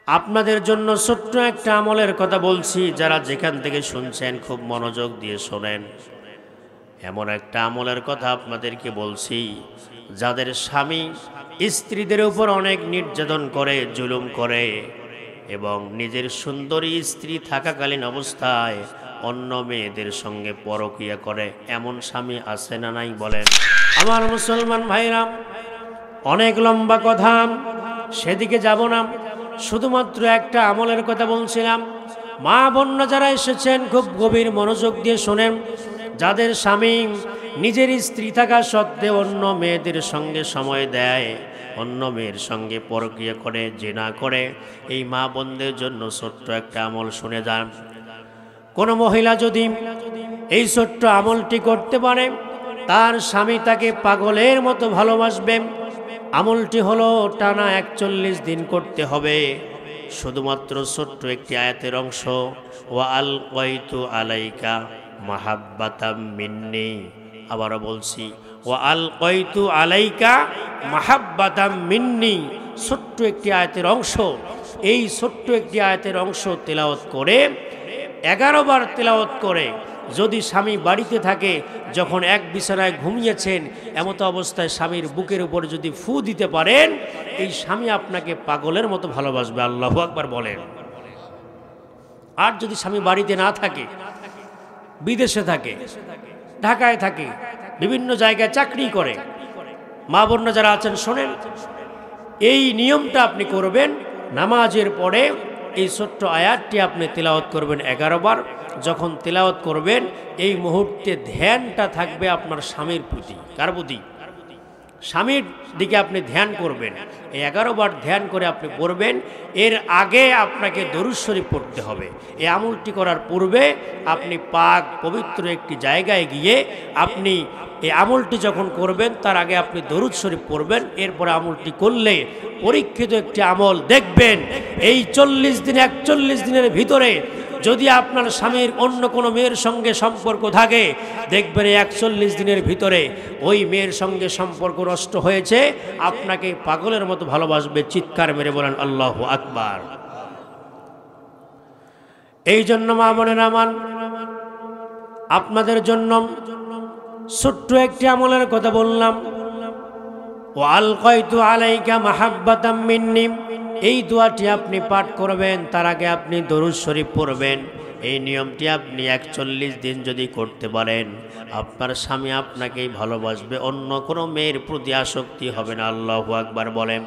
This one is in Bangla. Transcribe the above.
আপনাদের জন্য ছোট্ট একটা আমলের কথা বলছি, যারা যেখান থেকে শুনছেন খুব মনোযোগ দিয়ে শোনেন। এমন একটা আমলের কথা আপনাদেরকে বলছি, যাদের স্বামী স্ত্রীদের উপর অনেক নির্যাতন করে, জুলুম করে, এবং নিজের সুন্দরী স্ত্রী থাকাকালীন অবস্থায় অন্য মেয়েদের সঙ্গে পরকীয়া করে, এমন স্বামী আছে না নাই বলেন? আমার মুসলমান ভাইরা, অনেক লম্বা কথা, সেদিকে যাব না। শুধুমাত্র একটা আমলের কথা বলছিলাম। মা বোনরা যারা এসেছেন খুব গভীর মনোযোগ দিয়ে শোনেন। যাদের স্বামী নিজের স্ত্রী থাকা সত্ত্বেও অন্য মেয়েদের সঙ্গে সময় দেয়, অন্য মেয়ের সঙ্গে পরকীয়া করে, জিনা করে, এই মা বোনদের জন্য ছোট্ট একটা আমল শুনে যান। কোনো মহিলা যদি এই ছোট্ট আমলটি করতে পারে, তার স্বামী তাকে পাগলের মতো ভালোবাসবে। আমলটি হলো টানা 41 দিন করতে হবে। শুধুমাত্র ছোট্ট একটি আয়াতের অংশ, ওয়া আলকাইতু আলাইকা মাহাব্বাতাম মিন্নি। আবারও বলছি, ওয়া আলকাইতু আলাইকা মাহাব্বাতাম মিন্নি। ছোট্ট একটি আয়াতের অংশ। এই ছোট্ট একটি আয়াতের অংশ তেলাওয়াত করে 11 বার তেলাওয়াত করে, যদি স্বামী বাড়িতে থাকে, যখন এক বিছানায় ঘুমিয়েছেন, এমত অবস্থায় স্বামীর বুকের উপর যদি ফু দিতে পারেন, এই স্বামী আপনাকে পাগলের মতো ভালোবাসবে। আল্লাহু আকবার বলেন। আর যদি স্বামী বাড়িতে না থাকে, বিদেশে থাকে, ঢাকায় থাকে, বিভিন্ন জায়গায় চাকরি করে, মা বোনরা যারা আছেন শোনেন, এই নিয়মটা আপনি করবেন। নামাজের পরে এই ছোট্ট আয়াতটি আপনি তেলাওয়াত করবেন 11 বার। যখন তেলাওয়াত করবেন, এই মুহূর্তে ধ্যানটা থাকবে আপনার স্বামীর প্রতি। কার প্রতি? স্বামীর দিকে আপনি ধ্যান করবেন। এই 11 বার ধ্যান করে আপনি পড়বেন। এর আগে আপনাকে দরুদ শরীফ পড়তে হবে। এই আমলটি করার পূর্বে আপনি পাক পবিত্র একটি জায়গায় গিয়ে আপনি এই আমলটি যখন করবেন, তার আগে আপনি দরুদ শরীফ পড়বেন। এরপরে আমলটি করলে পরীক্ষিত একটি আমল দেখবেন, এই 41 দিনের ভিতরে যদি আপনার স্বামীর অন্য কোনো মেয়ের সঙ্গে সম্পর্ক থাকে, দেখবেন 41 দিনের ভিতরে ওই মেয়ের সঙ্গে সম্পর্ক নষ্ট হয়েছে, আপনাকে পাগলের মতো ভালোবাসবে। চিৎকার মেরে বলেন আল্লাহু আকবার। এই জন্য মা বোনেরা আমার, আপনাদের জন্য ছোট্ট একটি আমলের কথা বললাম, ওয়া আলকাইতু আলাইকা মাহাব্বাতাম মিন্নি। এই দোয়াটি আপনি পাঠ করবেন, তার আগে আপনি দরুদ শরীফ পড়বেন। এই নিয়মটি আপনি 41 দিন যদি করতে পারেন, আপনার স্বামী আপনাকেই ভালোবাসবে, অন্য কোনো মেয়ের প্রতি আসক্তি হবে না। আল্লাহু আকবার বলেন।